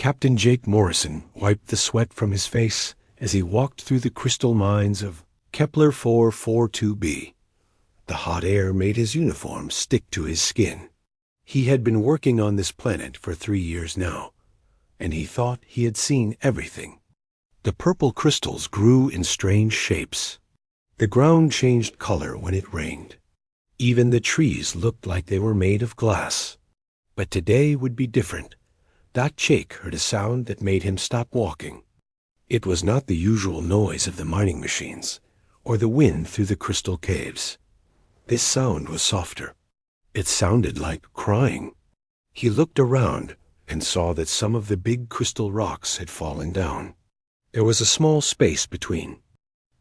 Captain Jake Morrison wiped the sweat from his face as he walked through the crystal mines of Kepler 442b. The hot air made his uniform stick to his skin. He had been working on this planet for 3 years now, and he thought he had seen everything. The purple crystals grew in strange shapes. The ground changed color when it rained. Even the trees looked like they were made of glass. But today would be different. Jake heard a sound that made him stop walking. It was not the usual noise of the mining machines, or the wind through the crystal caves. This sound was softer. It sounded like crying. He looked around and saw that some of the big crystal rocks had fallen down. There was a small space between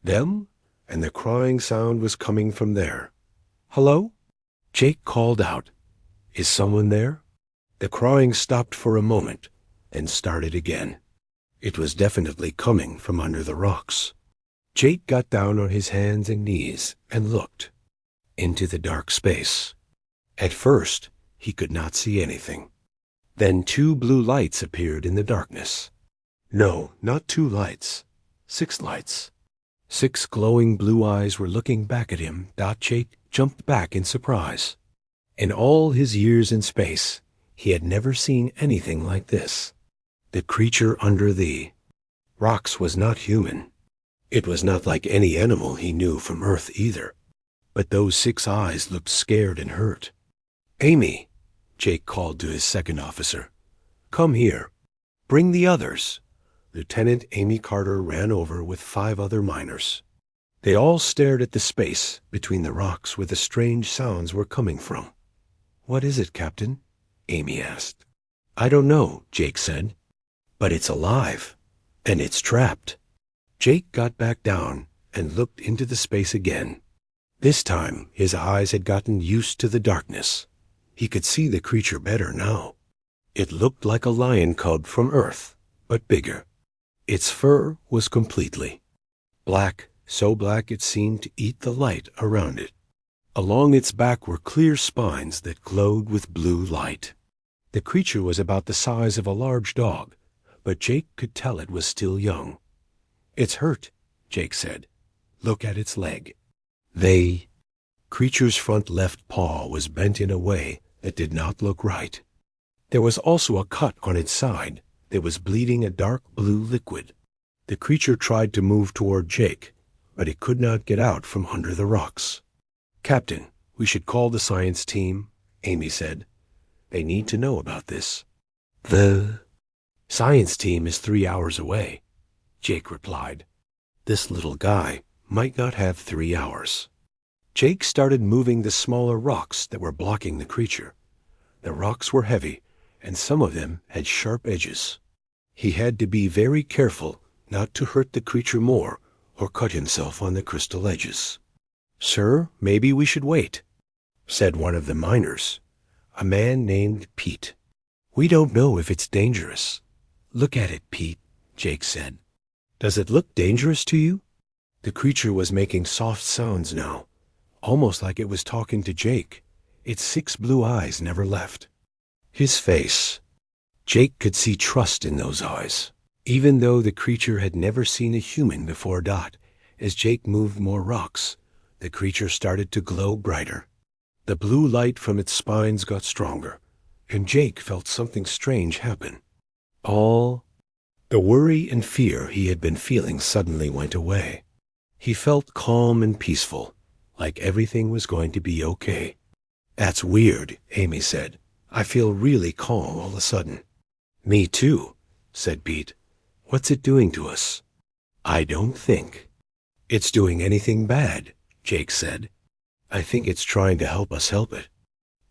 them, and the crying sound was coming from there. "Hello?" Jake called out. "Is someone there?" The crying stopped for a moment and started again. It was definitely coming from under the rocks. Jake got down on his hands and knees and looked into the dark space. At first, he could not see anything. Then 2 blue lights appeared in the darkness. No, not 2 lights. 6 lights. 6 glowing blue eyes were looking back at him. Jake jumped back in surprise. In all his years in space, he had never seen anything like this. The creature under the rocks was not human. It was not like any animal he knew from Earth either. But those 6 eyes looked scared and hurt. "Amy," Jake called to his second officer. "Come here. Bring the others." Lieutenant Amy Carter ran over with 5 other miners. They all stared at the space between the rocks where the strange sounds were coming from. "What is it, Captain?" Amy asked. "I don't know," Jake said. "But it's alive, and it's trapped." Jake got back down and looked into the space again. This time, his eyes had gotten used to the darkness. He could see the creature better now. It looked like a lion cub from Earth, but bigger. Its fur was completely black, so black it seemed to eat the light around it. Along its back were clear spines that glowed with blue light. The creature was about the size of a large dog, but Jake could tell it was still young. "It's hurt," Jake said. "Look at its leg." The creature's front left paw was bent in a way that did not look right. There was also a cut on its side that was bleeding a dark blue liquid. The creature tried to move toward Jake, but it could not get out from under the rocks. "Captain, we should call the science team," Amy said. "They need to know about this." "The science team is 3 hours away," Jake replied. "This little guy might not have 3 hours." Jake started moving the smaller rocks that were blocking the creature. The rocks were heavy, and some of them had sharp edges. He had to be very careful not to hurt the creature more or cut himself on the crystal edges. "Sir, maybe we should wait," said one of the miners, a man named Pete. "We don't know if it's dangerous." "Look at it, Pete," Jake said. "Does it look dangerous to you?" The creature was making soft sounds now, almost like it was talking to Jake. Its 6 blue eyes never left his face. Jake could see trust in those eyes, even though the creature had never seen a human before. As Jake moved more rocks, the creature started to glow brighter. The blue light from its spines got stronger, and Jake felt something strange happen. All the worry and fear he had been feeling suddenly went away. He felt calm and peaceful, like everything was going to be okay. "That's weird," Amy said. "I feel really calm all of a sudden." "Me too," said Pete. "What's it doing to us?" "I don't think it's doing anything bad," Jake said. "I think it's trying to help us help it."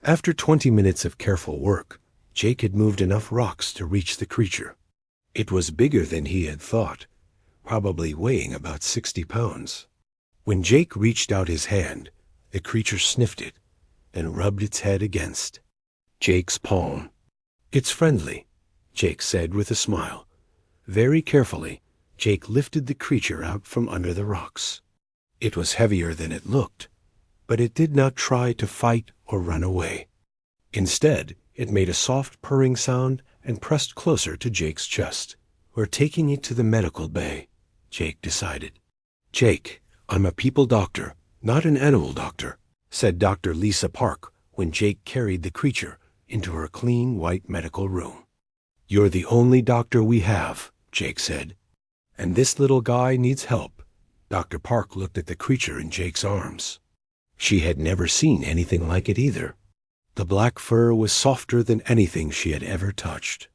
After 20 minutes of careful work, Jake had moved enough rocks to reach the creature. It was bigger than he had thought, probably weighing about 60 pounds. When Jake reached out his hand, the creature sniffed it and rubbed its head against Jake's palm. "It's friendly," Jake said with a smile. Very carefully, Jake lifted the creature out from under the rocks. It was heavier than it looked, but it did not try to fight or run away. Instead, it made a soft purring sound and pressed closer to Jake's chest. "We're taking you to the medical bay," Jake decided. "Jake, I'm a people doctor, not an animal doctor," said Dr. Lisa Park when Jake carried the creature into her clean white medical room. "You're the only doctor we have," Jake said. "And this little guy needs help." Dr. Park looked at the creature in Jake's arms. She had never seen anything like it either. The black fur was softer than anything she had ever touched.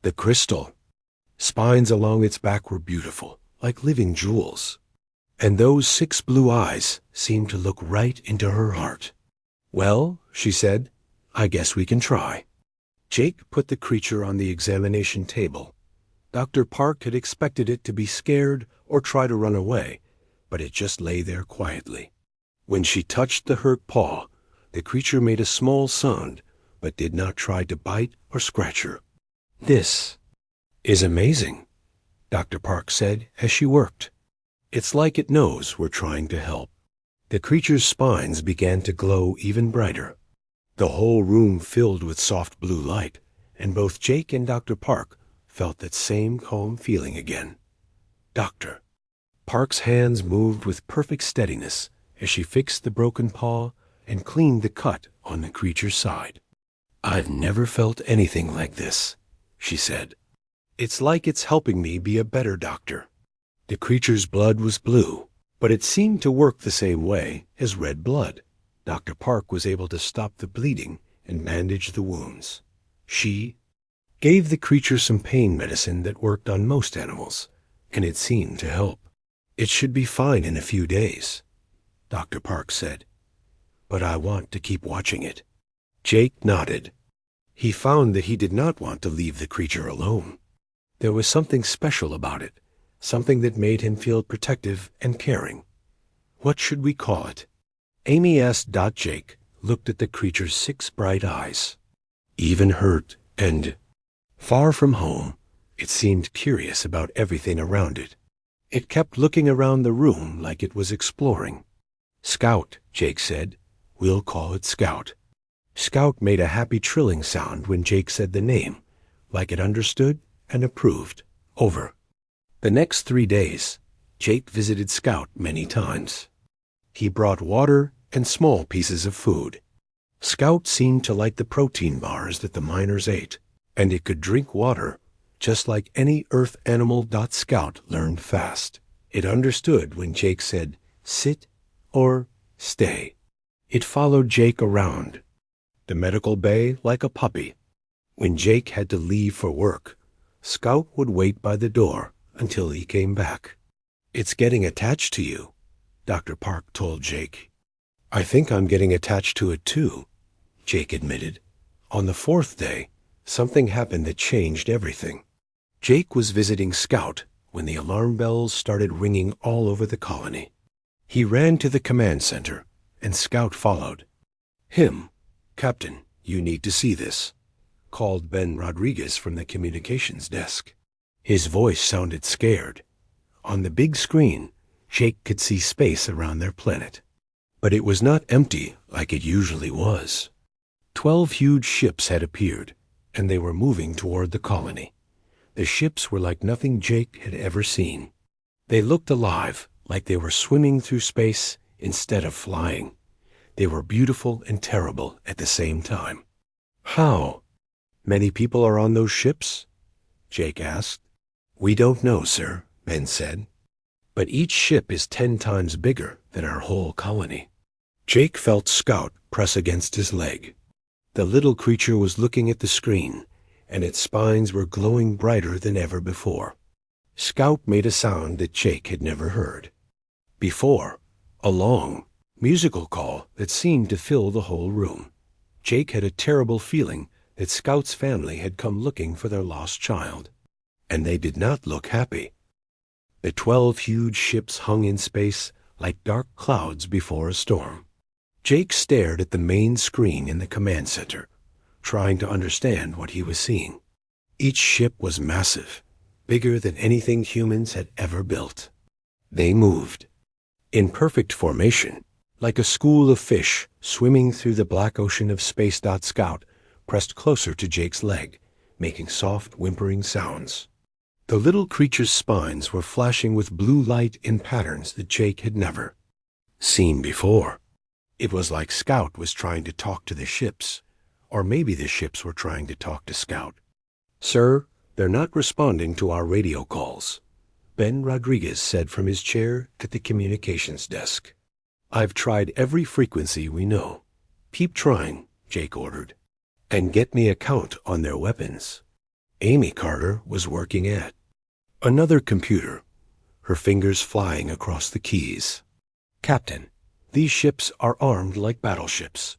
The crystal spines along its back were beautiful, like living jewels. And those 6 blue eyes seemed to look right into her heart. "Well," she said, "I guess we can try." Jake put the creature on the examination table. Dr. Park had expected it to be scared or try to run away, but it just lay there quietly. When she touched the hurt paw, the creature made a small sound, but did not try to bite or scratch her. "This is amazing," Dr. Park said as she worked. "It's like it knows we're trying to help." The creature's spines began to glow even brighter. The whole room filled with soft blue light, and both Jake and Dr. Park felt that same calm feeling again. "Doctor." Park's hands moved with perfect steadiness as she fixed the broken paw and cleaned the cut on the creature's side. "I've never felt anything like this," she said. "It's like it's helping me be a better doctor." The creature's blood was blue, but it seemed to work the same way as red blood. Dr. Park was able to stop the bleeding and bandage the wounds. She gave the creature some pain medicine that worked on most animals, and it seemed to help. "It should be fine in a few days," Dr. Park said. "But I want to keep watching it." Jake nodded. He found that he did not want to leave the creature alone. There was something special about it, something that made him feel protective and caring. "What should we call it?" Amy asked. Jake looked at the creature's 6 bright eyes. Even hurt and far from home, it seemed curious about everything around it. It kept looking around the room like it was exploring. "Scout," Jake said. "We'll call it Scout." Scout made a happy trilling sound when Jake said the name, like it understood and approved. Over the next 3 days, Jake visited Scout many times. He brought water and small pieces of food. Scout seemed to like the protein bars that the miners ate, and it could drink water just like any earth animal. Scout learned fast. It understood when Jake said, "Sit" or "Stay." It followed Jake around the medical bay like a puppy. When Jake had to leave for work, Scout would wait by the door until he came back. "It's getting attached to you," Dr. Park told Jake. "I think I'm getting attached to it too," Jake admitted. On the 4th day, something happened that changed everything. Jake was visiting Scout when the alarm bells started ringing all over the colony. He ran to the command center, and Scout followed him. "Captain, you need to see this," called Ben Rodriguez from the communications desk. His voice sounded scared. On the big screen, Jake could see space around their planet. But it was not empty like it usually was. 12 huge ships had appeared, and they were moving toward the colony. The ships were like nothing Jake had ever seen. They looked alive, like they were swimming through space instead of flying. They were beautiful and terrible at the same time. "How many people are on those ships?" Jake asked. "We don't know, sir," Ben said. "But each ship is 10 times bigger than our whole colony." Jake felt Scout press against his leg. The little creature was looking at the screen, and its spines were glowing brighter than ever before. Scout made a sound that Jake had never heard before, a long, musical call that seemed to fill the whole room. Jake had a terrible feeling that Scout's family had come looking for their lost child, and they did not look happy. The 12 huge ships hung in space like dark clouds before a storm. Jake stared at the main screen in the command center, trying to understand what he was seeing. Each ship was massive, bigger than anything humans had ever built. They moved in perfect formation, like a school of fish swimming through the black ocean of space. Scout pressed closer to Jake's leg, making soft, whimpering sounds. The little creature's spines were flashing with blue light in patterns that Jake had never seen before. It was like Scout was trying to talk to the ships, or maybe the ships were trying to talk to Scout. "Sir, they're not responding to our radio calls," Ben Rodriguez said from his chair at the communications desk. "I've tried every frequency we know." "Keep trying," Jake ordered. "And get me a count on their weapons." Amy Carter was working at another computer, her fingers flying across the keys. "Captain, these ships are armed like battleships.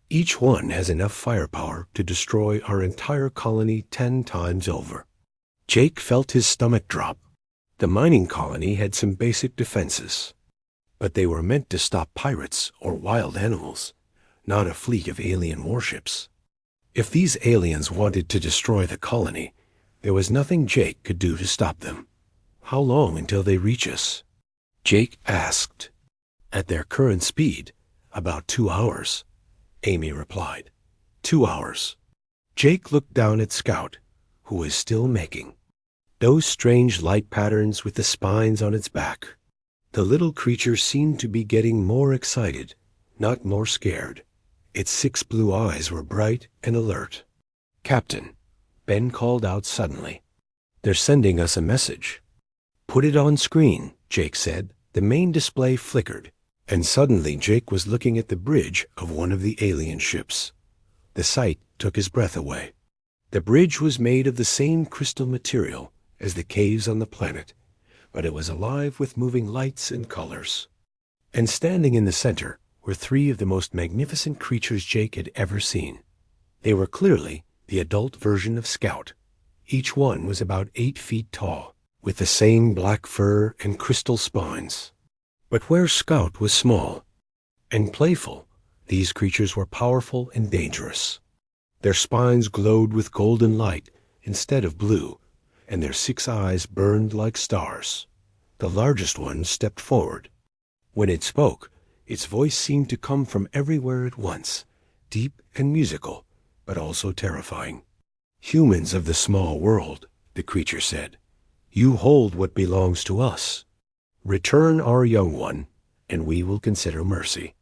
Each one has enough firepower to destroy our entire colony 10 times over." Jake felt his stomach drop. The mining colony had some basic defenses, but they were meant to stop pirates or wild animals, not a fleet of alien warships. If these aliens wanted to destroy the colony, there was nothing Jake could do to stop them. "How long until they reach us?" Jake asked. "At their current speed, about 2 hours," Amy replied. 2 hours. Jake looked down at Scout, who was still making those strange light patterns with the spines on its back. The little creature seemed to be getting more excited, not more scared. Its 6 blue eyes were bright and alert. "Captain," Ben called out suddenly. "They're sending us a message." "Put it on screen," Jake said. The main display flickered, and suddenly Jake was looking at the bridge of one of the alien ships. The sight took his breath away. The bridge was made of the same crystal material as the caves on the planet, but it was alive with moving lights and colors. And standing in the center were 3 of the most magnificent creatures Jake had ever seen. They were clearly the adult version of Scout. Each one was about 8 feet tall, with the same black fur and crystal spines. But where Scout was small and playful, these creatures were powerful and dangerous. Their spines glowed with golden light instead of blue, and their 6 eyes burned like stars. The largest one stepped forward. When it spoke, its voice seemed to come from everywhere at once, deep and musical, but also terrifying. "Humans of the small world," the creature said, "you hold what belongs to us. Return our young one, and we will consider mercy."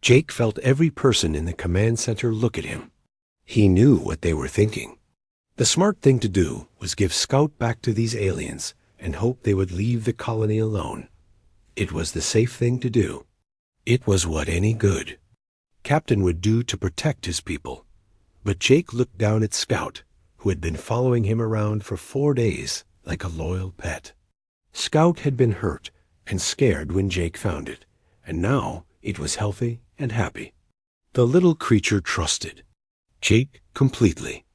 Jake felt every person in the command center look at him. He knew what they were thinking. The smart thing to do was give Scout back to these aliens and hope they would leave the colony alone. It was the safe thing to do. It was what any good captain would do to protect his people. But Jake looked down at Scout, who had been following him around for 4 days like a loyal pet. Scout had been hurt and scared when Jake found it, and now it was healthy and happy. The little creature trusted Jake completely.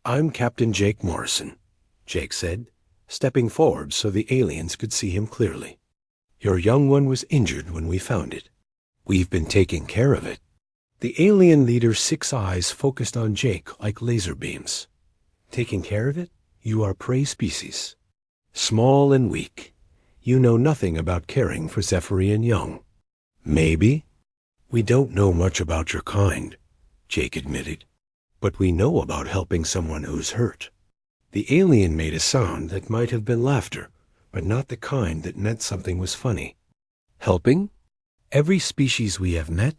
"I'm Captain Jake Morrison," Jake said, stepping forward so the aliens could see him clearly. "Your young one was injured when we found it. We've been taking care of it." The alien leader's 6 eyes focused on Jake like laser beams. "Taking care of it? You are prey species. Small and weak. You know nothing about caring for Zephyrian young." "Maybe. We don't know much about your kind," Jake admitted. "But we know about helping someone who's hurt." The alien made a sound that might have been laughter, but not the kind that meant something was funny. "Helping? Every species we have met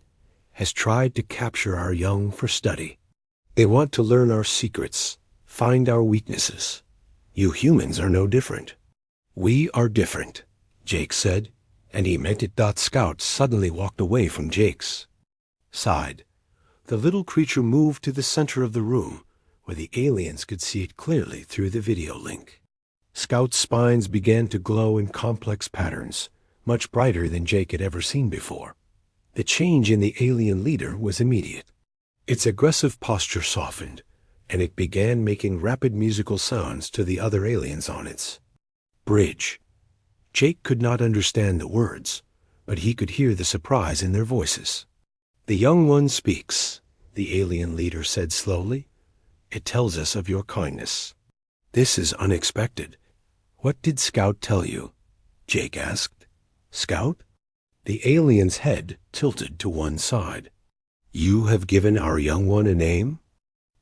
has tried to capture our young for study. They want to learn our secrets, find our weaknesses. You humans are no different." "We are different," Jake said, and he meant it. Scout suddenly walked away from Jake's side. The little creature moved to the center of the room, where the aliens could see it clearly through the video link. Scout's spines began to glow in complex patterns, much brighter than Jake had ever seen before. The change in the alien leader was immediate. Its aggressive posture softened, and it began making rapid musical sounds to the other aliens on its bridge. Jake could not understand the words, but he could hear the surprise in their voices. "The young one speaks," the alien leader said slowly. "It tells us of your kindness." "This is unexpected. What did Scout tell you?" Jake asked. "Scout?" The alien's head tilted to one side. "You have given our young one a name?"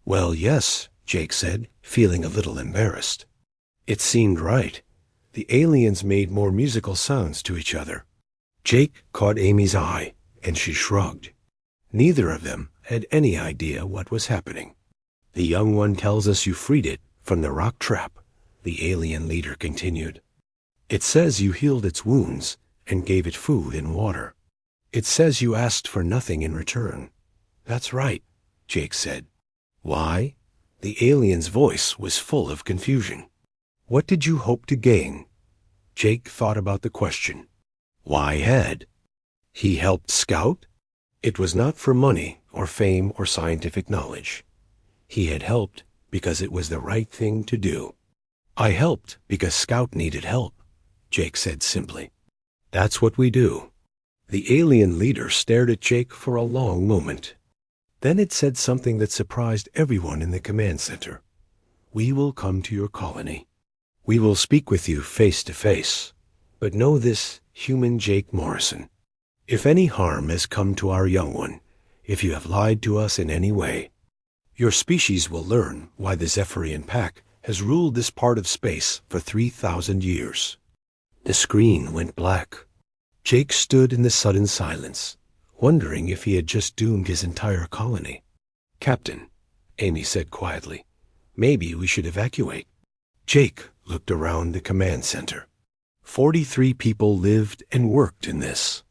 "Well, yes," Jake said, feeling a little embarrassed. It seemed right. The aliens made more musical sounds to each other. Jake caught Amy's eye, and she shrugged. Neither of them had any idea what was happening. The young one tells us you freed it from the rock trap, the alien leader continued. It says you healed its wounds and gave it food and water. It says you asked for nothing in return. That's right, Jake said. Why? The alien's voice was full of confusion. What did you hope to gain? Jake thought about the question. Why had he helped Scout? It was not for money or fame or scientific knowledge. He had helped because it was the right thing to do. I helped because Scout needed help, Jake said simply. That's what we do. The alien leader stared at Jake for a long moment. Then it said something that surprised everyone in the command center. We will come to your colony. We will speak with you face to face. But know this, human Jake Morrison. If any harm has come to our young one, if you have lied to us in any way, your species will learn why the Zephyrian pack has ruled this part of space for 3,000 years. The screen went black. Jake stood in the sudden silence, wondering if he had just doomed his entire colony. Captain, Amy said quietly, maybe we should evacuate. Jake looked around the command center. 43 people lived and worked in this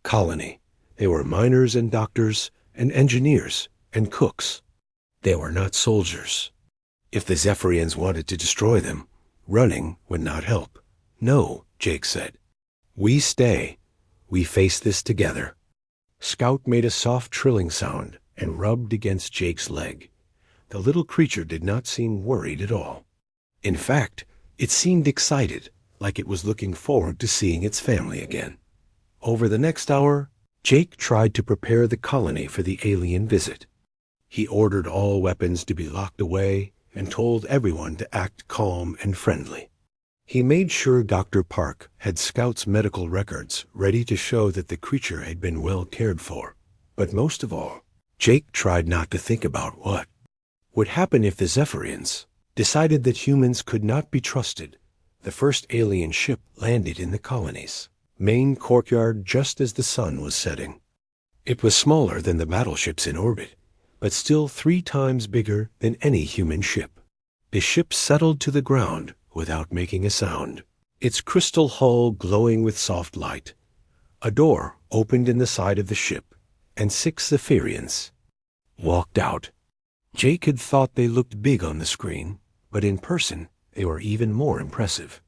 colony. They were miners and doctors and engineers and cooks. They were not soldiers. If the Zephyrians wanted to destroy them, running would not help. No, Jake said. We stay. We face this together. Scout made a soft trilling sound and rubbed against Jake's leg. The little creature did not seem worried at all. In fact, it seemed excited, like it was looking forward to seeing its family again. Over the next hour, Jake tried to prepare the colony for the alien visit. He ordered all weapons to be locked away and told everyone to act calm and friendly. He made sure Dr. Park had Scout's medical records ready to show that the creature had been well cared for. But most of all, Jake tried not to think about what would happen if the Zephyrians decided that humans could not be trusted. The first alien ship landed in the colony's main courtyard just as the sun was setting. It was smaller than the battleships in orbit, but still 3 times bigger than any human ship. The ship settled to the ground without making a sound, its crystal hull glowing with soft light. A door opened in the side of the ship, and 6 Zephyrians walked out. Jake had thought they looked big on the screen, but in person they were even more impressive.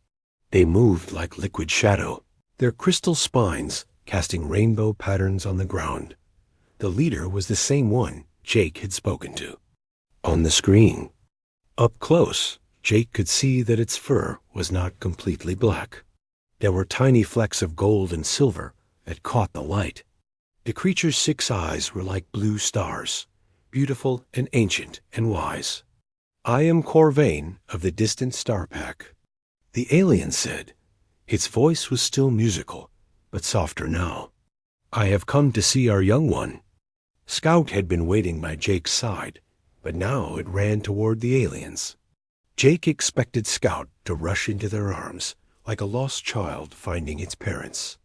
They moved like liquid shadow, their crystal spines casting rainbow patterns on the ground. The leader was the same one Jake had spoken to. On the screen, up close, Jake could see that its fur was not completely black. There were tiny flecks of gold and silver that caught the light. The creature's 6 eyes were like blue stars, beautiful and ancient and wise. I am Corvain of the distant star pack, the alien said. Its voice was still musical, but softer now. I have come to see our young one. Scout had been waiting by Jake's side, but now it ran toward the aliens. Jake expected Scout to rush into their arms, like a lost child finding its parents.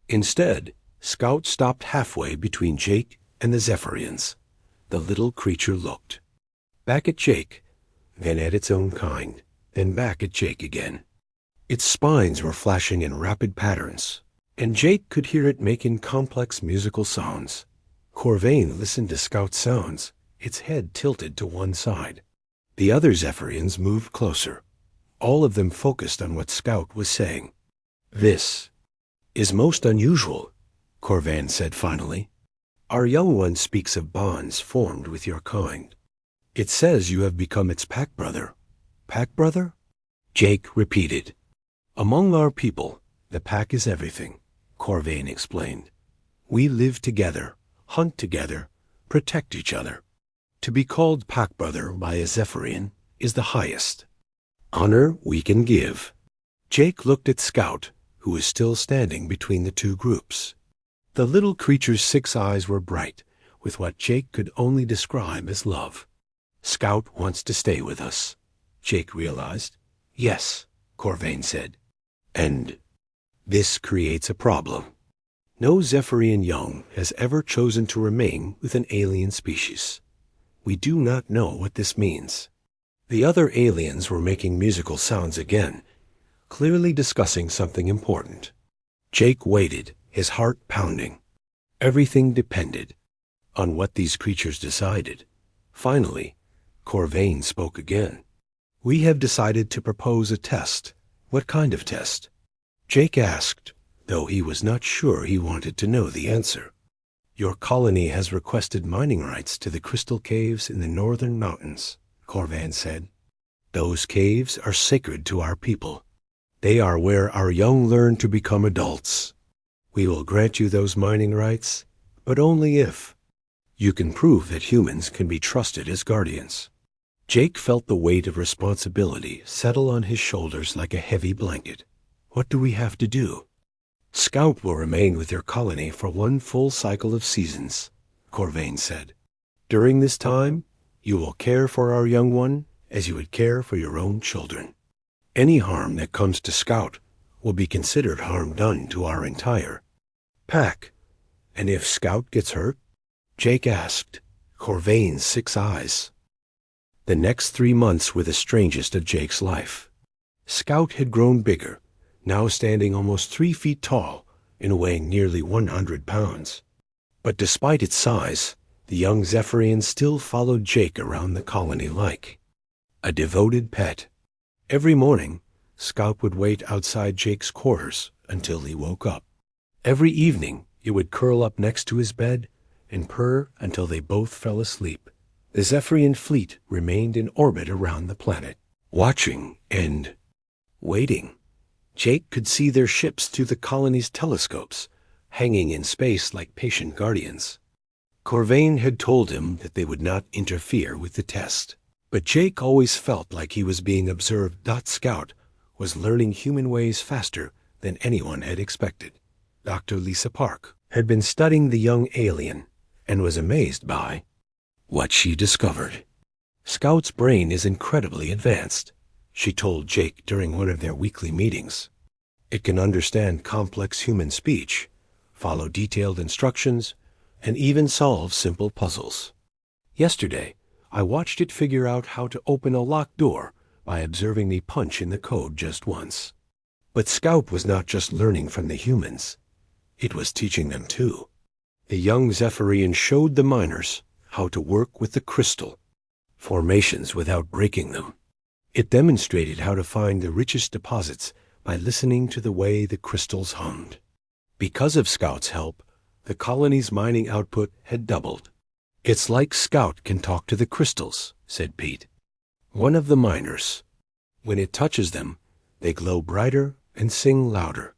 Instead, Scout stopped halfway between Jake and the Zephyrians. The little creature looked back at Jake, then at its own kind, then back at Jake again. Its spines were flashing in rapid patterns, and Jake could hear it making complex musical sounds. Corvain listened to Scout's sounds, its head tilted to one side. The other Zephyrians moved closer, all of them focused on what Scout was saying. This is most unusual, Corvain said finally. Our young one speaks of bonds formed with your kind. It says you have become its pack brother. Pack brother? Jake repeated. Among our people, the pack is everything, Corvain explained. We live together, hunt together, protect each other. To be called pack brother by a Zephyrian is the highest honor we can give. Jake looked at Scout, who was still standing between the 2 groups. The little creature's 6 eyes were bright, with what Jake could only describe as love. Scout wants to stay with us, Jake realized. Yes, Corvain said. And this creates a problem. No Zephyrian young has ever chosen to remain with an alien species. We do not know what this means. The other aliens were making musical sounds again, clearly discussing something important. Jake waited, his heart pounding. Everything depended on what these creatures decided. Finally, Corvain spoke again. We have decided to propose a test. What kind of test? Jake asked, though he was not sure he wanted to know the answer. Your colony has requested mining rights to the crystal caves in the northern mountains, Corvain said. Those caves are sacred to our people. They are where our young learn to become adults. We will grant you those mining rights, but only if you can prove that humans can be trusted as guardians. Jake felt the weight of responsibility settle on his shoulders like a heavy blanket. What do we have to do? Scout will remain with your colony for one full cycle of seasons, Corvain said. During this time, you will care for our young one as you would care for your own children. Any harm that comes to Scout will be considered harm done to our entire pack. And if Scout gets hurt? Jake asked, Corvain's 6 eyes. The next 3 months were the strangest of Jake's life. Scout had grown bigger, now standing almost 3 feet tall and weighing nearly 100 pounds. But despite its size, the young Zephyrian still followed Jake around the colony like a devoted pet. Every morning, Scout would wait outside Jake's quarters until he woke up. Every evening, it would curl up next to his bed and purr until they both fell asleep. The Zephyrian fleet remained in orbit around the planet, watching and waiting. Jake could see their ships through the colony's telescopes, hanging in space like patient guardians. Corvain had told him that they would not interfere with the test, but Jake always felt like he was being observed. Scout was learning human ways faster than anyone had expected. Dr. Lisa Park had been studying the young alien and was amazed by what she discovered. Scout's brain is incredibly advanced, she told Jake during one of their weekly meetings. It can understand complex human speech, follow detailed instructions, and even solve simple puzzles. Yesterday, I watched it figure out how to open a locked door by observing me punch in the code just once. But Scout was not just learning from the humans. It was teaching them too. The young Zephyrian showed the miners how to work with the crystal formations without breaking them. It demonstrated how to find the richest deposits by listening to the way the crystals hummed. Because of Scout's help, the colony's mining output had doubled. It's like Scout can talk to the crystals, said Pete, one of the miners. When it touches them, they glow brighter and sing louder.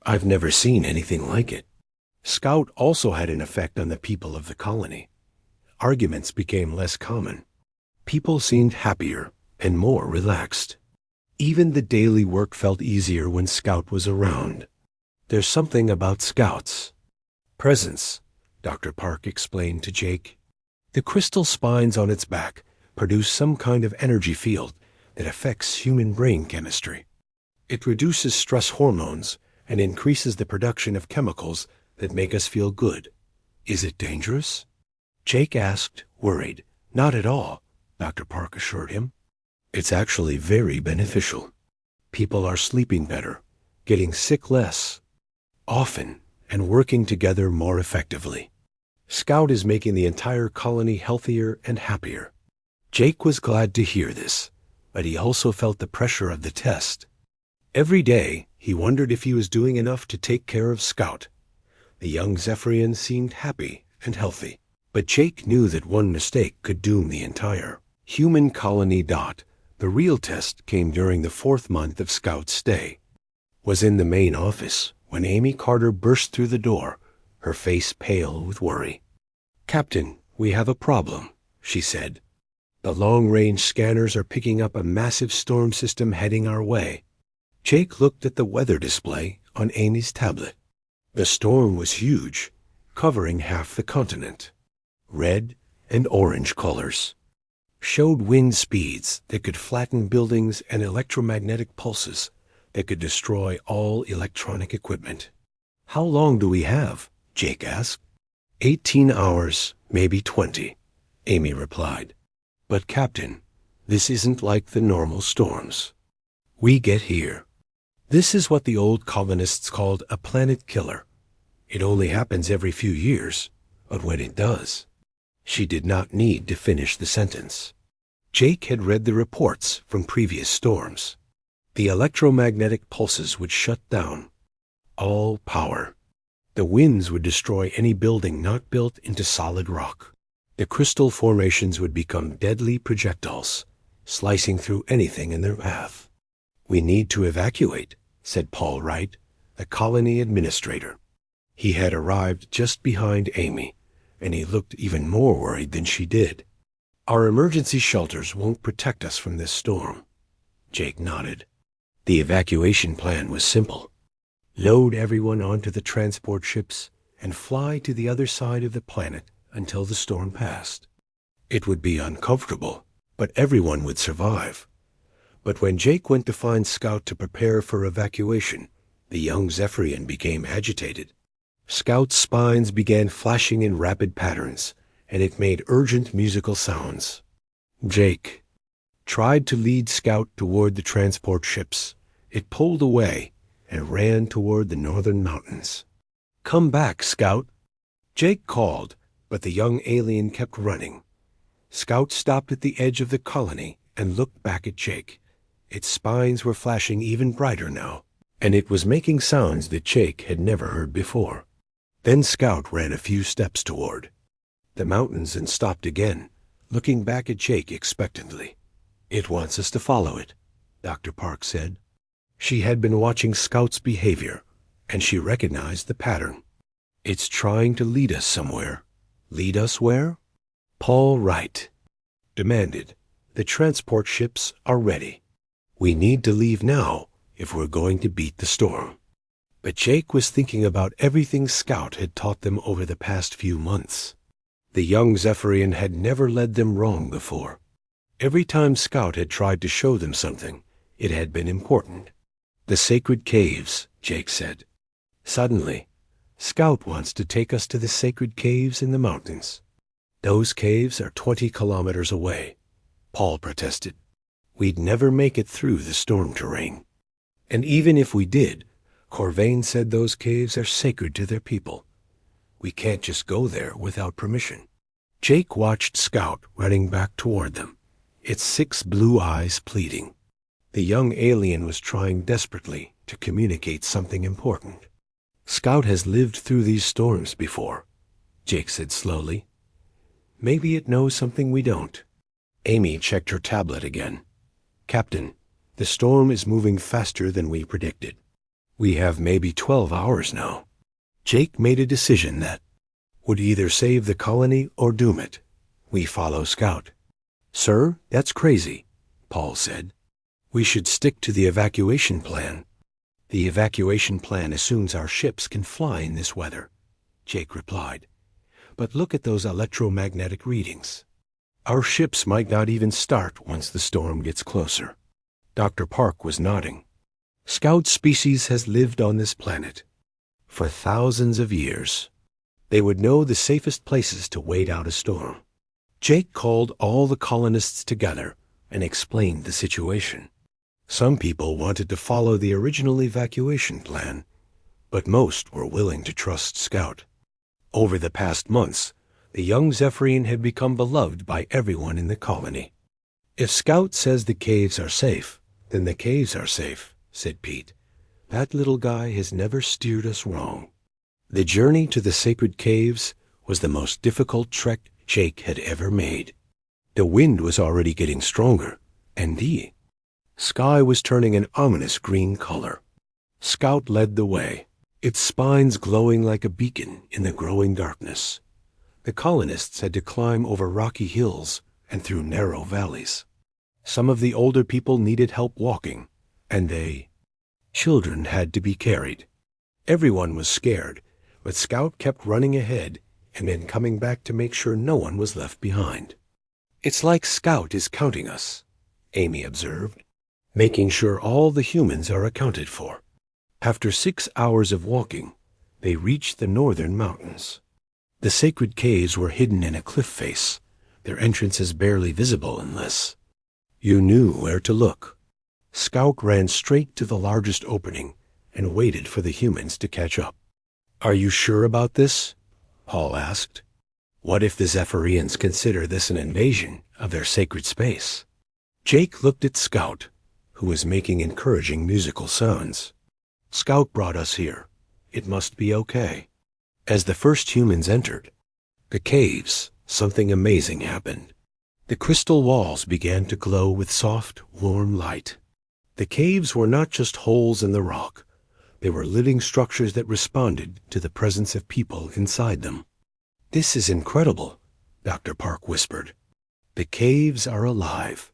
I've never seen anything like it. Scout also had an effect on the people of the colony. Arguments became less common. People seemed happier and more relaxed. Even the daily work felt easier when Scout was around. There's something about Scout's presence, Dr. Park explained to Jake. The crystal spines on its back produce some kind of energy field that affects human brain chemistry. It reduces stress hormones and increases the production of chemicals that make us feel good. Is it dangerous? Jake asked, worried. Not at all, Dr. Park assured him. It's actually very beneficial. People are sleeping better, getting sick less often, and working together more effectively. Scout is making the entire colony healthier and happier. Jake was glad to hear this, but he also felt the pressure of the test. Every day, he wondered if he was doing enough to take care of Scout. The young Zephyrian seemed happy and healthy, but Jake knew that one mistake could doom the entire human colony. The real test came during the 4th month of Scout's stay. Was in the main office when Amy Carter burst through the door, her face pale with worry. Captain, we have a problem, she said. The long-range scanners are picking up a massive storm system heading our way. Jake looked at the weather display on Amy's tablet. The storm was huge, covering half the continent. Red and orange colors. showed wind speeds that could flatten buildings and electromagnetic pulses that could destroy all electronic equipment. "How long do we have?" Jake asked. 18 hours, maybe 20, Amy replied. "But Captain, this isn't like the normal storms. We get here. This is what the old colonists called a planet killer. It only happens every few years, but when it does..." She did not need to finish the sentence. Jake had read the reports from previous storms. The electromagnetic pulses would shut down all power. The winds would destroy any building not built into solid rock. The crystal formations would become deadly projectiles, slicing through anything in their path. "We need to evacuate," said Paul Wright, the colony administrator. He had arrived just behind Amy, and he looked even more worried than she did. "Our emergency shelters won't protect us from this storm." Jake nodded. The evacuation plan was simple. Load everyone onto the transport ships and fly to the other side of the planet until the storm passed. It would be uncomfortable, but everyone would survive. But when Jake went to find Scout to prepare for evacuation, the young Zephyrian became agitated. Scout's spines began flashing in rapid patterns, and it made urgent musical sounds. Jake tried to lead Scout toward the transport ships. It pulled away and ran toward the northern mountains. "Come back, Scout," Jake called, but the young alien kept running. Scout stopped at the edge of the colony and looked back at Jake. Its spines were flashing even brighter now, and it was making sounds that Jake had never heard before. Then Scout ran a few steps toward the mountains and stopped again, looking back at Jake expectantly. "It wants us to follow it," Dr. Park said. She had been watching Scout's behavior, and she recognized the pattern. "It's trying to lead us somewhere." "Lead us where?" Paul Wright demanded. "The transport ships are ready. We need to leave now if we're going to beat the storm." But Jake was thinking about everything Scout had taught them over the past few months. The young Zephyrian had never led them wrong before. Every time Scout had tried to show them something, it had been important. "The sacred caves," Jake said. "Suddenly, Scout wants to take us to the sacred caves in the mountains." "Those caves are 20 kilometers away," Paul protested. "We'd never make it through the storm terrain. And even if we did, Corvain said those caves are sacred to their people. We can't just go there without permission." Jake watched Scout running back toward them, its 6 blue eyes pleading. The young alien was trying desperately to communicate something important. "Scout has lived through these storms before," Jake said slowly. "Maybe it knows something we don't." Amy checked her tablet again. "Captain, the storm is moving faster than we predicted. We have maybe 12 hours now." Jake made a decision that would either save the colony or doom it. "We follow Scout." "Sir, that's crazy," Paul said. "We should stick to the evacuation plan." "The evacuation plan assumes our ships can fly in this weather," Jake replied. "But look at those electromagnetic readings. Our ships might not even start once the storm gets closer." Dr. Park was nodding. "Scout species has lived on this planet for thousands of years. They would know the safest places to wait out a storm." Jake called all the colonists together and explained the situation. Some people wanted to follow the original evacuation plan, but most were willing to trust Scout. Over the past months, the young Zephyrian had become beloved by everyone in the colony. "If Scout says the caves are safe, then the caves are safe," said Pete. "That little guy has never steered us wrong." The journey to the sacred caves was the most difficult trek Jake had ever made. The wind was already getting stronger, and the sky was turning an ominous green color. Scout led the way, its spines glowing like a beacon in the growing darkness. The colonists had to climb over rocky hills and through narrow valleys. Some of the older people needed help walking, and children had to be carried. Everyone was scared, but Scout kept running ahead and then coming back to make sure no one was left behind. It's like Scout is counting us, Amy observed, making sure all the humans are accounted for. After 6 hours of walking, they reached the northern mountains. The sacred caves were hidden in a cliff face, their entrances barely visible unless you knew where to look. Scout ran straight to the largest opening and waited for the humans to catch up. "Are you sure about this?" Paul asked. "What if the Zephyrians consider this an invasion of their sacred space?" Jake looked at Scout, who was making encouraging musical sounds. "Scout brought us here. It must be okay." As the first humans entered the caves, something amazing happened. The crystal walls began to glow with soft, warm light. The caves were not just holes in the rock. They were living structures that responded to the presence of people inside them. "This is incredible," Dr. Park whispered. "The caves are alive."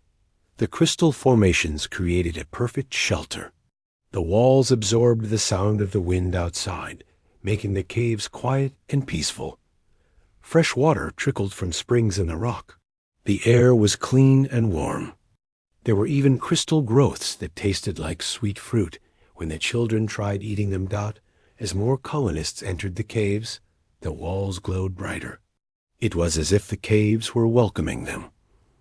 The crystal formations created a perfect shelter. The walls absorbed the sound of the wind outside, making the caves quiet and peaceful. Fresh water trickled from springs in the rock. The air was clean and warm. There were even crystal growths that tasted like sweet fruit when the children tried eating them. As more colonists entered the caves, the walls glowed brighter. It was as if the caves were welcoming them,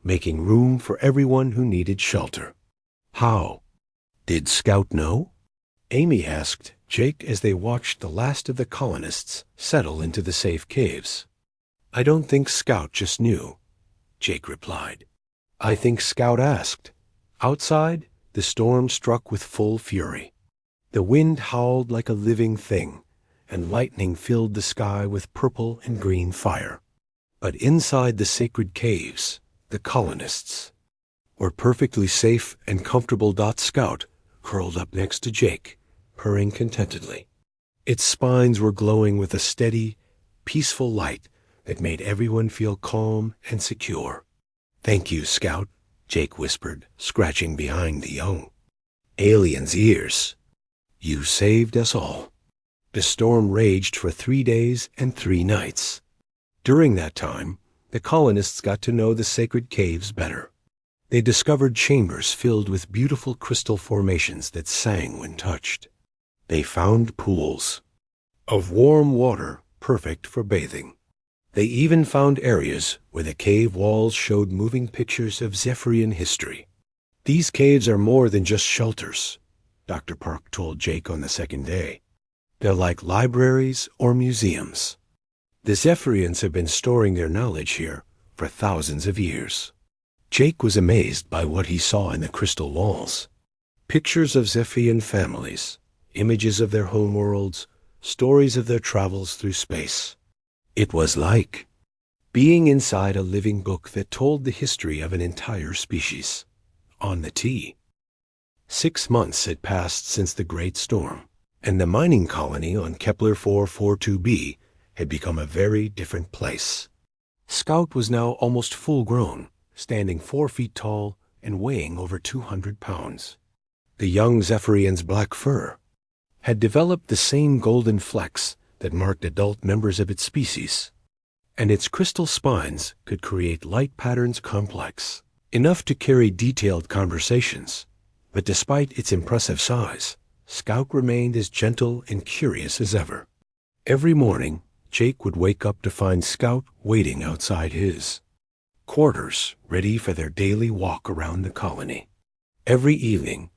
making room for everyone who needed shelter. "How? Did Scout know?" Amy asked Jake as they watched the last of the colonists settle into the safe caves. "I don't think Scout just knew," Jake replied. "I think Scout asked." Outside, the storm struck with full fury. The wind howled like a living thing, and lightning filled the sky with purple and green fire. But inside the sacred caves, the colonists were perfectly safe and comfortable. Scout curled up next to Jake, purring contentedly. Its spines were glowing with a steady, peaceful light that made everyone feel calm and secure. "Thank you, Scout," Jake whispered, scratching behind the young alien's ears. "You saved us all." The storm raged for 3 days and 3 nights. During that time, the colonists got to know the sacred caves better. They discovered chambers filled with beautiful crystal formations that sang when touched. They found pools of warm water perfect for bathing. They even found areas where the cave walls showed moving pictures of Zephyrian history. "These caves are more than just shelters," Dr. Park told Jake on the second day. "They're like libraries or museums. The Zephyrians have been storing their knowledge here for thousands of years." Jake was amazed by what he saw in the crystal walls. Pictures of Zephyrian families, images of their homeworlds, stories of their travels through space. It was like being inside a living book that told the history of an entire species. On the T. 6 months had passed since the Great Storm, and the mining colony on Kepler 442b had become a very different place. Scout was now almost full-grown, standing 4 feet tall and weighing over 200 pounds. The young Zephyrian's black fur had developed the same golden flecks that marked adult members of its species, and its crystal spines could create light patterns complex enough to carry detailed conversations. But despite its impressive size, Scout remained as gentle and curious as ever. Every morning, Jake would wake up to find Scout waiting outside his quarters, ready for their daily walk around the colony. Every evening,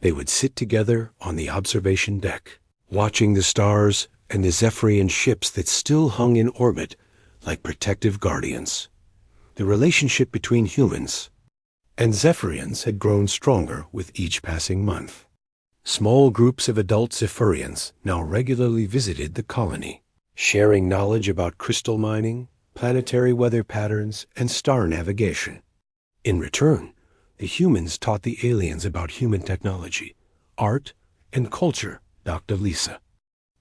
they would sit together on the observation deck, watching the stars and the Zephyrian ships that still hung in orbit like protective guardians. The relationship between humans and Zephyrians had grown stronger with each passing month. Small groups of adult Zephyrians now regularly visited the colony, sharing knowledge about crystal mining, planetary weather patterns, and star navigation. In return, the humans taught the aliens about human technology, art, and culture. Dr. Lisa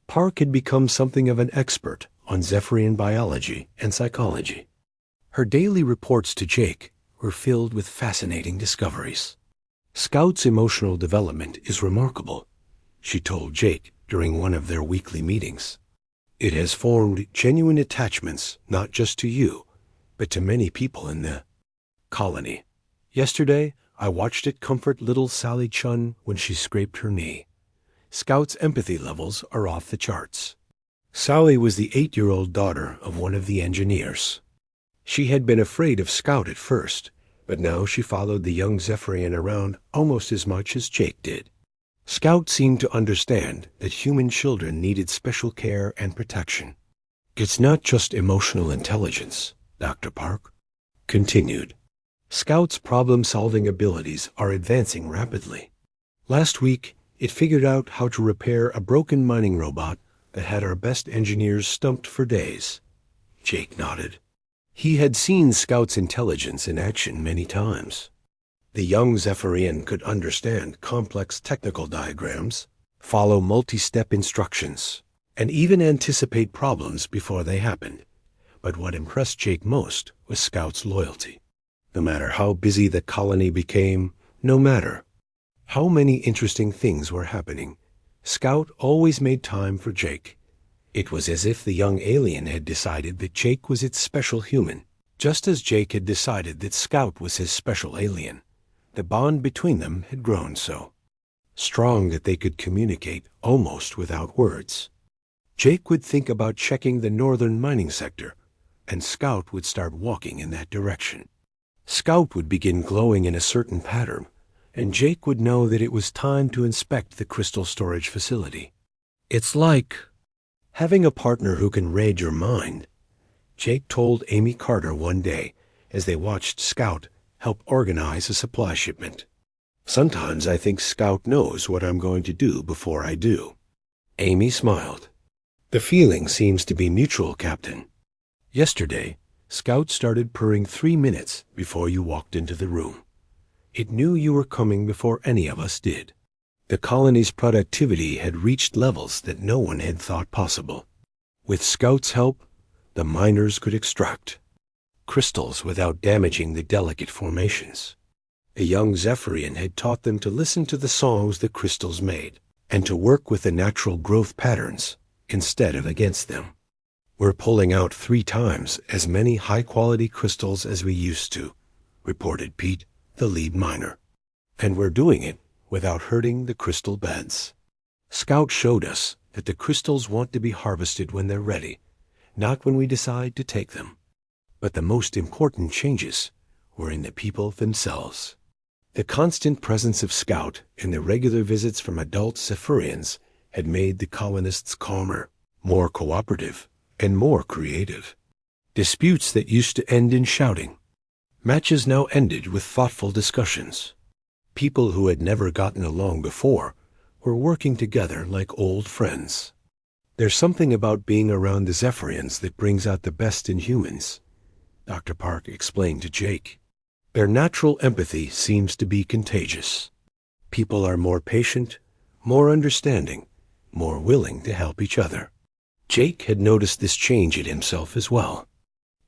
Park had become something of an expert on Zephyrian biology and psychology. Her daily reports to Jake were filled with fascinating discoveries. "Scout's emotional development is remarkable," she told Jake during one of their weekly meetings. "It has formed genuine attachments not just to you, but to many people in the Colony. Yesterday, I watched it comfort little Sally Chun when she scraped her knee. Scout's empathy levels are off the charts. Sally was the 8-year-old daughter of one of the engineers. She had been afraid of Scout at first, but now she followed the young Zephyrian around almost as much as Jake did. Scout seemed to understand that human children needed special care and protection. It's not just emotional intelligence, Dr. Park continued. Scout's problem-solving abilities are advancing rapidly. Last week, it figured out how to repair a broken mining robot that had our best engineers stumped for days. Jake nodded. He had seen Scout's intelligence in action many times. The young Zephyrian could understand complex technical diagrams, follow multi-step instructions, and even anticipate problems before they happened. But what impressed Jake most was Scout's loyalty. No matter how busy the colony became, no matter how many interesting things were happening, Scout always made time for Jake. It was as if the young alien had decided that Jake was its special human, just as Jake had decided that Scout was his special alien. The bond between them had grown so strong that they could communicate almost without words. Jake would think about checking the northern mining sector, and Scout would start walking in that direction. Scout would begin glowing in a certain pattern, and Jake would know that it was time to inspect the crystal storage facility. It's like having a partner who can read your mind, Jake told Amy Carter one day as they watched Scout help organize a supply shipment. Sometimes I think Scout knows what I'm going to do before I do. Amy smiled. The feeling seems to be mutual, Captain. Yesterday, Scout started purring 3 minutes before you walked into the room. It knew you were coming before any of us did. The colony's productivity had reached levels that no one had thought possible. With Scout's help, the miners could extract crystals without damaging the delicate formations. A young Zephyrian had taught them to listen to the songs the crystals made, and to work with the natural growth patterns instead of against them. We're pulling out 3 times as many high-quality crystals as we used to, reported Pete, the lead miner. And we're doing it without hurting the crystal beds. Scout showed us that the crystals want to be harvested when they're ready, not when we decide to take them. But the most important changes were in the people themselves. The constant presence of Scout and the regular visits from adult Zephyrians had made the colonists calmer, more cooperative, and more creative. Disputes that used to end in shouting, matches now ended with thoughtful discussions. People who had never gotten along before were working together like old friends. There's something about being around the Zephyrians that brings out the best in humans, Dr. Park explained to Jake. Their natural empathy seems to be contagious. People are more patient, more understanding, more willing to help each other. Jake had noticed this change in himself as well.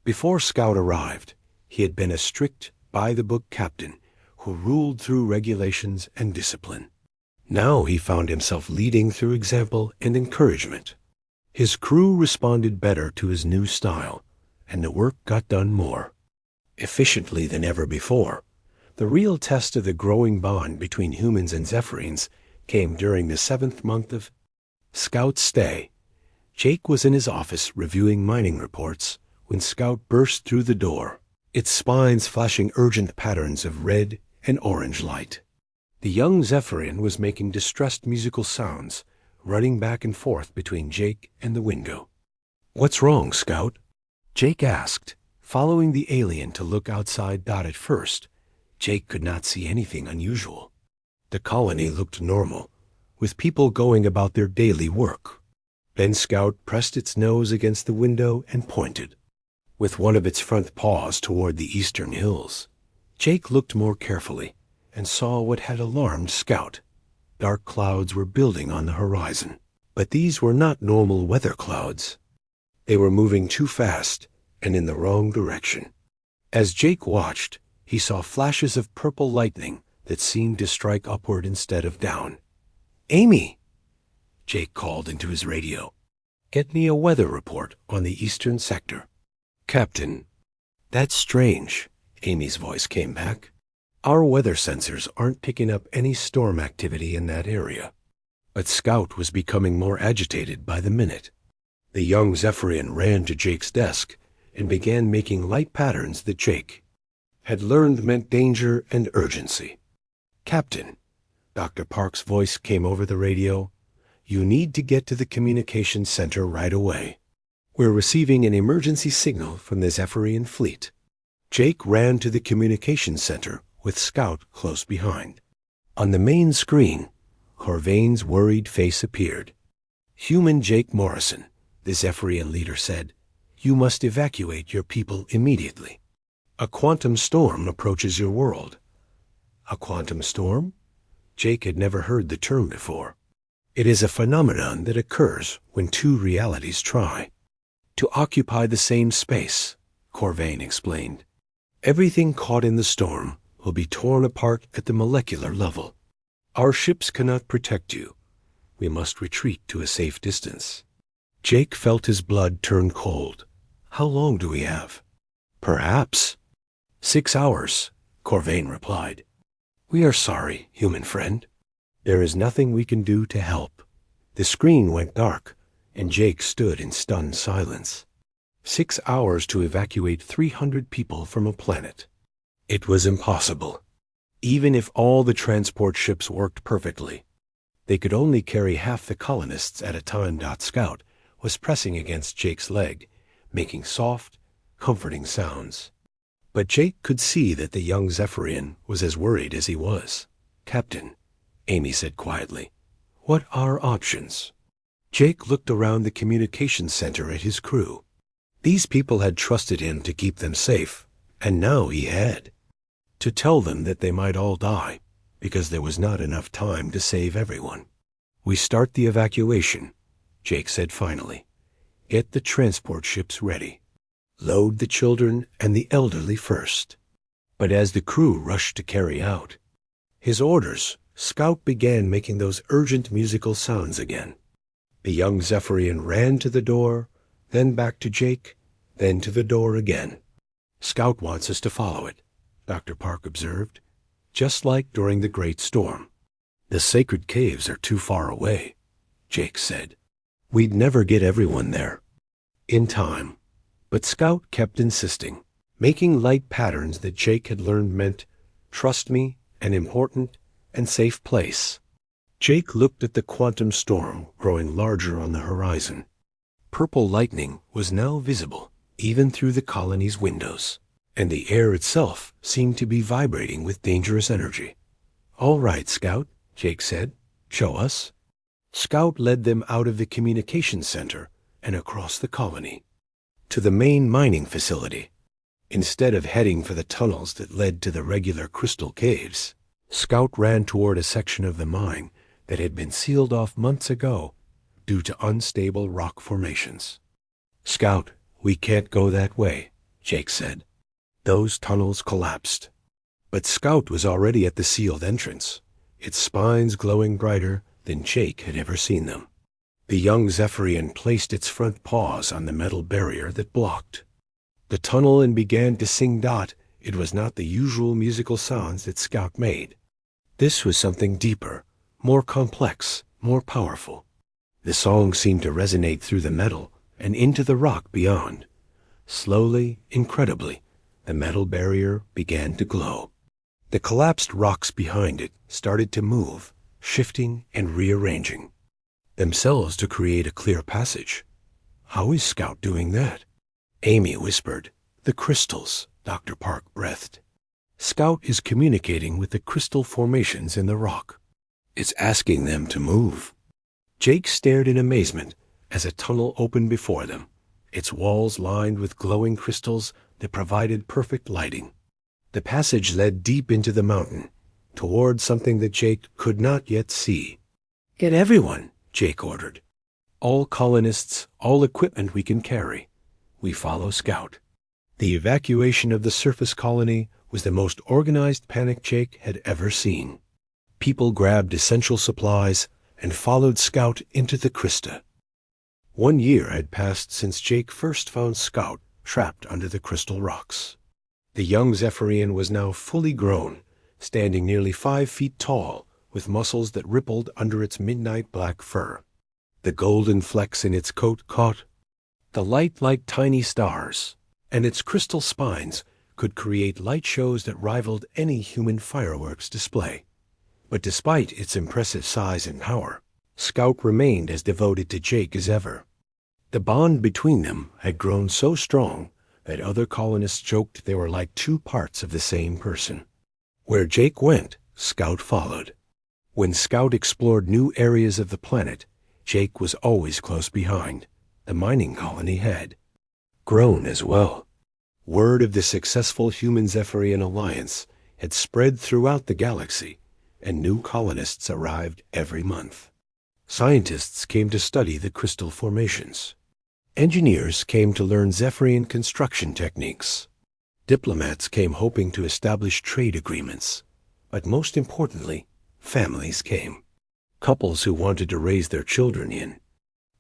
Before Scout arrived, he had been a strict, by-the-book captain who ruled through regulations and discipline. Now he found himself leading through example and encouragement. His crew responded better to his new style, and the work got done more efficiently than ever before. The real test of the growing bond between humans and Zephyrians came during the 7th month of Scout's stay. Jake was in his office reviewing mining reports when Scout burst through the door, its spines flashing urgent patterns of red and orange light. The young Zephyrian was making distressed musical sounds, running back and forth between Jake and the window. "What's wrong, Scout?" Jake asked, following the alien to look outside. At first, Jake could not see anything unusual. The colony looked normal, with people going about their daily work. Then Scout pressed its nose against the window and pointed, with one of its front paws toward the eastern hills. Jake looked more carefully and saw what had alarmed Scout. Dark clouds were building on the horizon, but these were not normal weather clouds. They were moving too fast and in the wrong direction. As Jake watched, he saw flashes of purple lightning that seemed to strike upward instead of down. "Amy!" Jake called into his radio. "Get me a weather report on the eastern sector." "Captain, that's strange. Amy's voice came back. Our weather sensors aren't picking up any storm activity in that area. But Scout was becoming more agitated by the minute. The young Zephyrian ran to Jake's desk and began making light patterns that Jake had learned meant danger and urgency. "Captain," Dr. Park's voice came over the radio, "you need to get to the communications center right away. We're receiving an emergency signal from the Zephyrian fleet." Jake ran to the communications center with Scout close behind. On the main screen, Corvain's worried face appeared. "Human Jake Morrison," the Zephyrian leader said, "you must evacuate your people immediately. A quantum storm approaches your world." A quantum storm? Jake had never heard the term before. It is a phenomenon that occurs when two realities try to occupy the same space, Corvain explained. Everything caught in the storm will be torn apart at the molecular level. Our ships cannot protect you. We must retreat to a safe distance. Jake felt his blood turn cold. How long do we have? Perhaps 6 hours, Corvain replied. We are sorry, human friend. There is nothing we can do to help. The screen went dark, and Jake stood in stunned silence. 6 hours to evacuate 300 people from a planet. It was impossible. Even if all the transport ships worked perfectly, they could only carry half the colonists at a time. Scout was pressing against Jake's leg, making soft, comforting sounds. But Jake could see that the young Zephyrian was as worried as he was. "Captain," Amy said quietly, "what are options?" Jake looked around the communications center at his crew. These people had trusted him to keep them safe, and now he had to tell them that they might all die, because there was not enough time to save everyone. "We start the evacuation," Jake said finally. "Get the transport ships ready. Load the children and the elderly first." But as the crew rushed to carry out his orders, Scout began making those urgent musical sounds again. The young Zephyrian ran to the door, then back to Jake, then to the door again. "Scout wants us to follow it," Dr. Park observed, "just like during the Great Storm." "The sacred caves are too far away," Jake said. "We'd never get everyone there in time." But Scout kept insisting, making light patterns that Jake had learned meant, "Trust me, an important and safe place." Jake looked at the quantum storm growing larger on the horizon. Purple lightning was now visible, even through the colony's windows, and the air itself seemed to be vibrating with dangerous energy. "All right, Scout," Jake said. "Show us." Scout led them out of the communications center and across the colony to the main mining facility. Instead of heading for the tunnels that led to the regular crystal caves, Scout ran toward a section of the mine that had been sealed off months ago due to unstable rock formations. "Scout, we can't go that way," Jake said. Those tunnels collapsed. But Scout was already at the sealed entrance, its spines glowing brighter than Jake had ever seen them. The young Zephyrian placed its front paws on the metal barrier that blocked the tunnel and began to sing. It was not the usual musical sounds that Scout made. This was something deeper, more complex, more powerful. The song seemed to resonate through the metal and into the rock beyond. Slowly, incredibly, the metal barrier began to glow. The collapsed rocks behind it started to move, shifting and rearranging themselves to create a clear passage. "How is Scout doing that?" Amy whispered. "The crystals," Dr. Park breathed. "Scout is communicating with the crystal formations in the rock. It's asking them to move." Jake stared in amazement as a tunnel opened before them, its walls lined with glowing crystals that provided perfect lighting. The passage led deep into the mountain, toward something that Jake could not yet see. "Get everyone," Jake ordered. "All colonists, all equipment we can carry. We follow Scout." The evacuation of the surface colony was the most organized panic Jake had ever seen. People grabbed essential supplies and followed Scout into the Crista. 1 year had passed since Jake first found Scout trapped under the crystal rocks. The young Zephyrian was now fully grown, standing nearly 5 feet tall, with muscles that rippled under its midnight black fur. The golden flecks in its coat caught the light like tiny stars, and its crystal spines could create light shows that rivaled any human fireworks display. But despite its impressive size and power, Scout remained as devoted to Jake as ever. The bond between them had grown so strong that other colonists joked they were like 2 parts of the same person. Where Jake went, Scout followed. When Scout explored new areas of the planet, Jake was always close behind. The mining colony had grown as well. Word of the successful Human-Zephyrian alliance had spread throughout the galaxy, and new colonists arrived every month. Scientists came to study the crystal formations. Engineers came to learn Zephyrian construction techniques. Diplomats came hoping to establish trade agreements. But most importantly, families came. Couples who wanted to raise their children in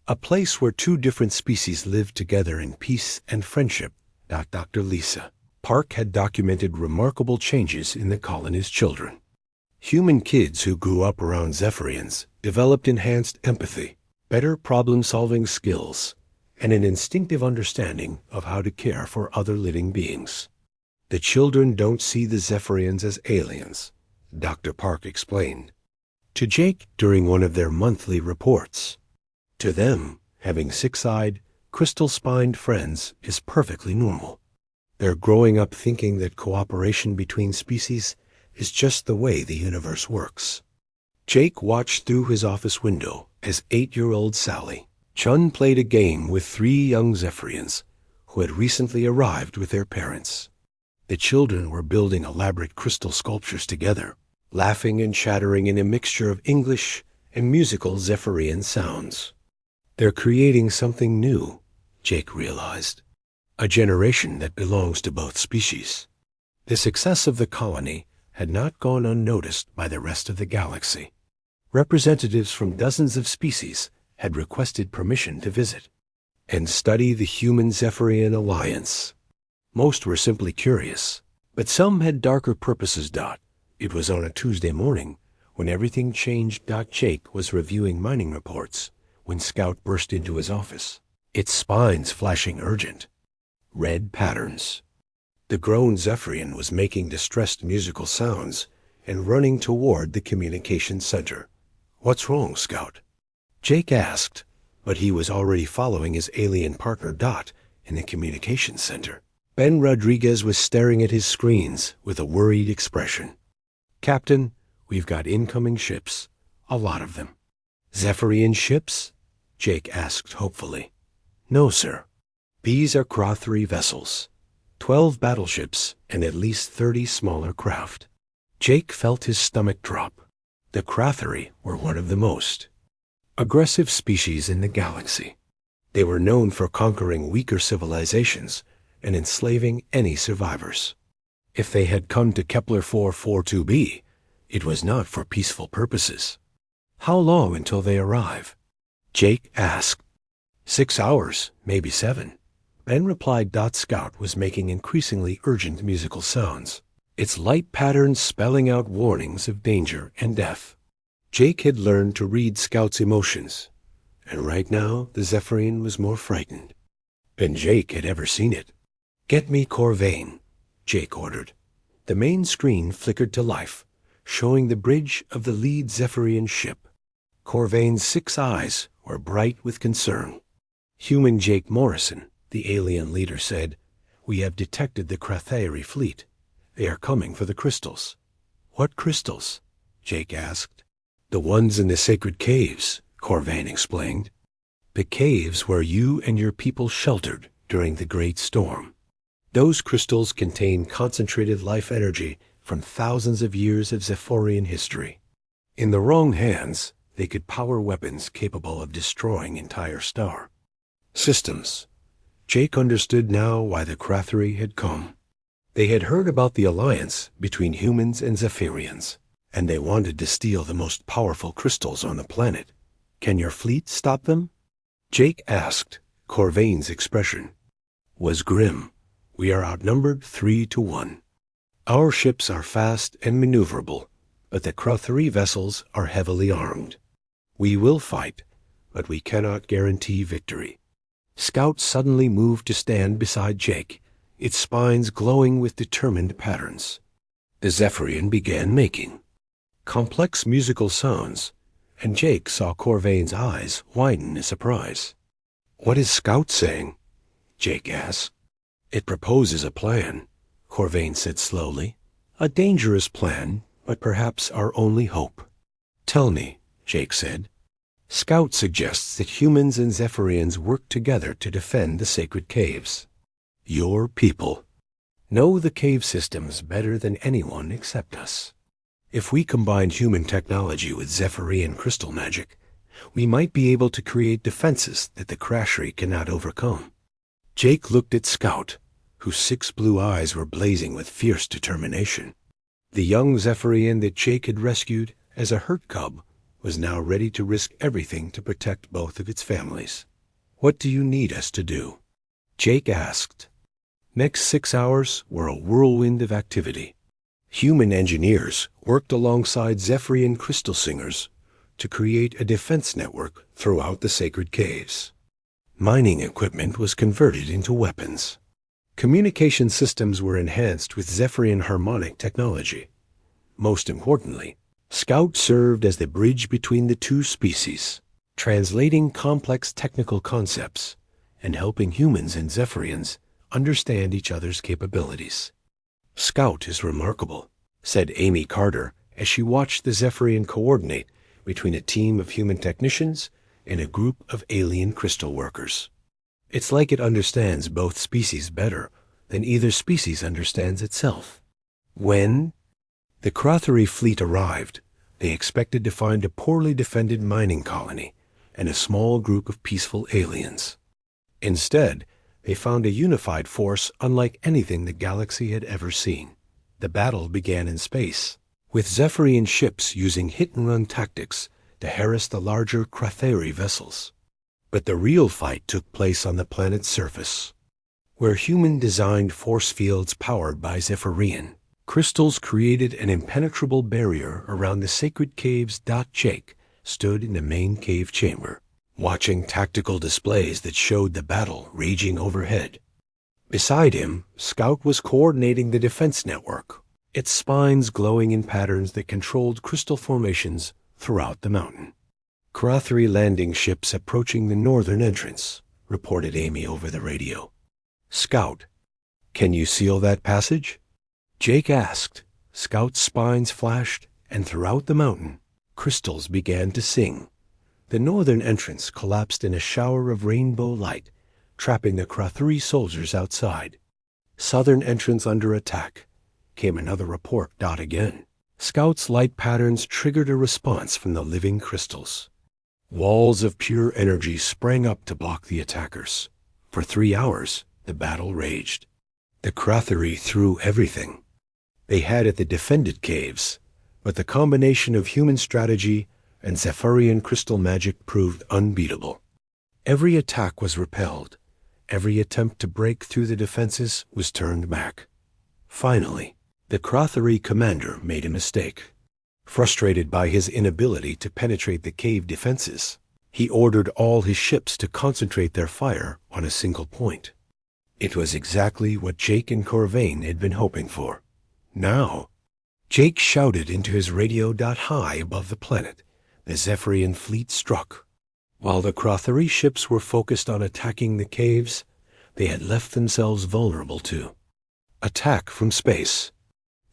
a place where 2 different species lived together in peace and friendship. Dr. Lisa Park had documented remarkable changes in the colony's children. Human kids who grew up around Zephyrians developed enhanced empathy, better problem-solving skills, and an instinctive understanding of how to care for other living beings. The children don't see the Zephyrians as aliens, Dr. Park explained to Jake during one of their monthly reports. To them, having 6-eyed, crystal-spined friends is perfectly normal. They're growing up thinking that cooperation between species is just the way the universe works. Jake watched through his office window as 8-year-old Sally Chun played a game with 3 young Zephyrians who had recently arrived with their parents. The children were building elaborate crystal sculptures together, laughing and chattering in a mixture of English and musical Zephyrian sounds. They're creating something new, Jake realized. A generation that belongs to both species. The success of the colony had not gone unnoticed by the rest of the galaxy. Representatives from dozens of species had requested permission to visit and study the Human-Zephyrian alliance. Most were simply curious, but some had darker purposes. It was on a Tuesday morning when everything changed. Jake was reviewing mining reports when Scout burst into his office, its spines flashing urgent. Red patterns. The grown Zephyrian was making distressed musical sounds and running toward the communications center. "What's wrong, Scout?" Jake asked, but he was already following his alien partner in the communications center. Ben Rodriguez was staring at his screens with a worried expression. "Captain, we've got incoming ships, a lot of them." "Zephyrian ships?" Jake asked hopefully. "No, sir. These are Krathri vessels, 12 battleships and at least 30 smaller craft." Jake felt his stomach drop. The Krathri were one of the most aggressive species in the galaxy. They were known for conquering weaker civilizations and enslaving any survivors. If they had come to Kepler 442b, it was not for peaceful purposes. "How long until they arrive?" Jake asked. 6 hours, maybe 7. Ben replied. Scout was making increasingly urgent musical sounds, its light patterns spelling out warnings of danger and death. Jake had learned to read Scout's emotions, and right now the Zephyrian was more frightened than Jake had ever seen it. "Get me Corvain," Jake ordered. The main screen flickered to life, showing the bridge of the lead Zephyrian ship. Corvain's 6 eyes were bright with concern. "Human Jake Morrison," the alien leader said, "we have detected the Krathari fleet. They are coming for the crystals." "What crystals?" Jake asked. "The ones in the sacred caves," Corvain explained. "The caves where you and your people sheltered during the Great Storm. Those crystals contain concentrated life energy from thousands of years of Zephyrian history. In the wrong hands, they could power weapons capable of destroying entire star systems." Jake understood now why the Krathari had come. They had heard about the alliance between humans and Zephyrians, and they wanted to steal the most powerful crystals on the planet. "Can your fleet stop them?" Jake asked. Corvain's expression was grim. We are outnumbered 3-1. Our ships are fast and maneuverable, but the Crothari vessels are heavily armed. We will fight, but we cannot guarantee victory. Scout suddenly moved to stand beside Jake, its spines glowing with determined patterns. The Zephyrian began making complex musical sounds, and Jake saw Corvain's eyes widen in surprise. "What is Scout saying?" Jake asked. "It proposes a plan," Corvain said slowly. "A dangerous plan, but perhaps our only hope." "Tell me," Jake said. "Scout suggests that humans and Zephyrians work together to defend the sacred caves. Your people know the cave systems better than anyone except us. If we combine human technology with Zephyrian crystal magic, we might be able to create defenses that the Crashery cannot overcome." Jake looked at Scout, whose 6 blue eyes were blazing with fierce determination. The young Zephyrian that Jake had rescued as a hurt cub was now ready to risk everything to protect both of its families. "What do you need us to do?" Jake asked. Next 6 hours were a whirlwind of activity. Human engineers worked alongside Zephyrian crystal singers to create a defense network throughout the sacred caves. Mining equipment was converted into weapons. Communication systems were enhanced with Zephyrian harmonic technology. Most importantly, Scout served as the bridge between the two species, translating complex technical concepts and helping humans and Zephyrians understand each other's capabilities. "Scout is remarkable," said Amy Carter as she watched the Zephyrian coordinate between a team of human technicians and a group of alien crystal workers. "It's like it understands both species better than either species understands itself." When the Crothari fleet arrived, they expected to find a poorly defended mining colony and a small group of peaceful aliens. Instead, they found a unified force unlike anything the galaxy had ever seen. The battle began in space, with Zephyrian ships using hit-and-run tactics to harass the larger Crothari vessels. But the real fight took place on the planet's surface, where human-designed force fields powered by Zephyrian crystals created an impenetrable barrier around the sacred caves. Jake stood in the main cave chamber, watching tactical displays that showed the battle raging overhead. Beside him, Scout was coordinating the defense network, its spines glowing in patterns that controlled crystal formations throughout the mountain. "Crothari landing ships approaching the northern entrance," reported Amy over the radio. "Scout, can you seal that passage?" Jake asked. Scout's spines flashed, and throughout the mountain, crystals began to sing. The northern entrance collapsed in a shower of rainbow light, trapping the Crothari soldiers outside. "Southern entrance under attack," came another report. Again. Scout's light patterns triggered a response from the living crystals. Walls of pure energy sprang up to block the attackers. For 3 hours, the battle raged. The Crothari threw everything they had at the defended caves, but the combination of human strategy and Zephyrian crystal magic proved unbeatable. Every attack was repelled. Every attempt to break through the defenses was turned back. Finally, the Crothari commander made a mistake. Frustrated by his inability to penetrate the cave defenses, he ordered all his ships to concentrate their fire on a single point. It was exactly what Jake and Corvain had been hoping for. Now, Jake shouted into his radio. High above the planet, the Zephyrian fleet struck. While the Crothari ships were focused on attacking the caves, they had left themselves vulnerable to attack from space.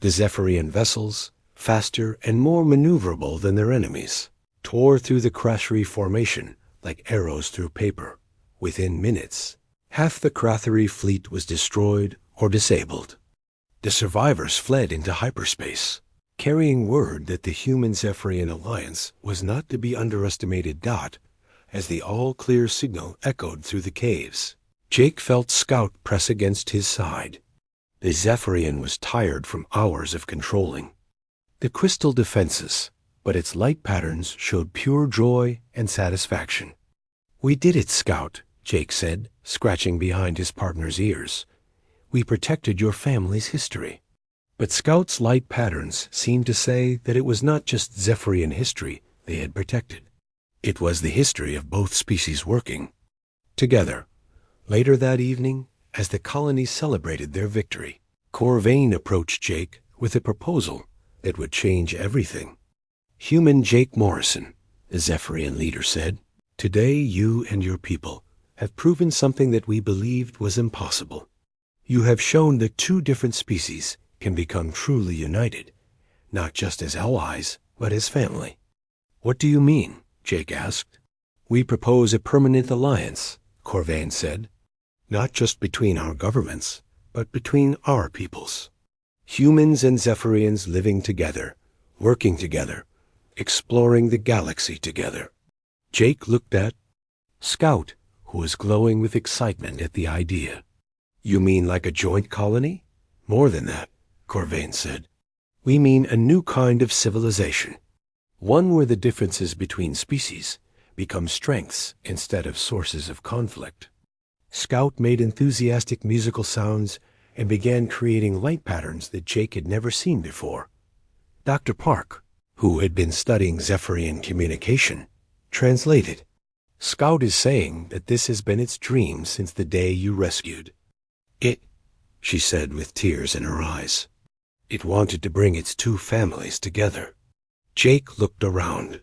The Zephyrian vessels, faster and more maneuverable than their enemies, tore through the Crashery formation like arrows through paper. Within minutes, half the Crothari fleet was destroyed or disabled. The survivors fled into hyperspace, carrying word that the human Zephyrian alliance was not to be underestimated. As the all-clear signal echoed through the caves, Jake felt Scout press against his side. The Zephyrian was tired from hours of controlling the crystal defenses, but its light patterns showed pure joy and satisfaction. "We did it, Scout," Jake said, scratching behind his partner's ears. We protected your family's history. But Scout's light patterns seemed to say that it was not just Zephyrian history they had protected. It was the history of both species working together. Later that evening, as the colony celebrated their victory, Corvain approached Jake with a proposal that would change everything. Human Jake Morrison, the Zephyrian leader, said, "Today you and your people have proven something that we believed was impossible. You have shown that two different species can become truly united, not just as allies, but as family." "What do you mean?" Jake asked. "We propose a permanent alliance," Corvain said. "Not just between our governments, but between our peoples. Humans and Zephyrians living together, working together, exploring the galaxy together." Jake looked at Scout, who was glowing with excitement at the idea. "You mean like a joint colony?" "More than that," Corvain said. "We mean a new kind of civilization. One where the differences between species become strengths instead of sources of conflict." Scout made enthusiastic musical sounds and began creating light patterns that Jake had never seen before. Dr. Park, who had been studying Zephyrian communication, translated. "Scout is saying that this has been its dream since the day you rescued it," she said with tears in her eyes. "It wanted to bring its two families together." Jake looked around.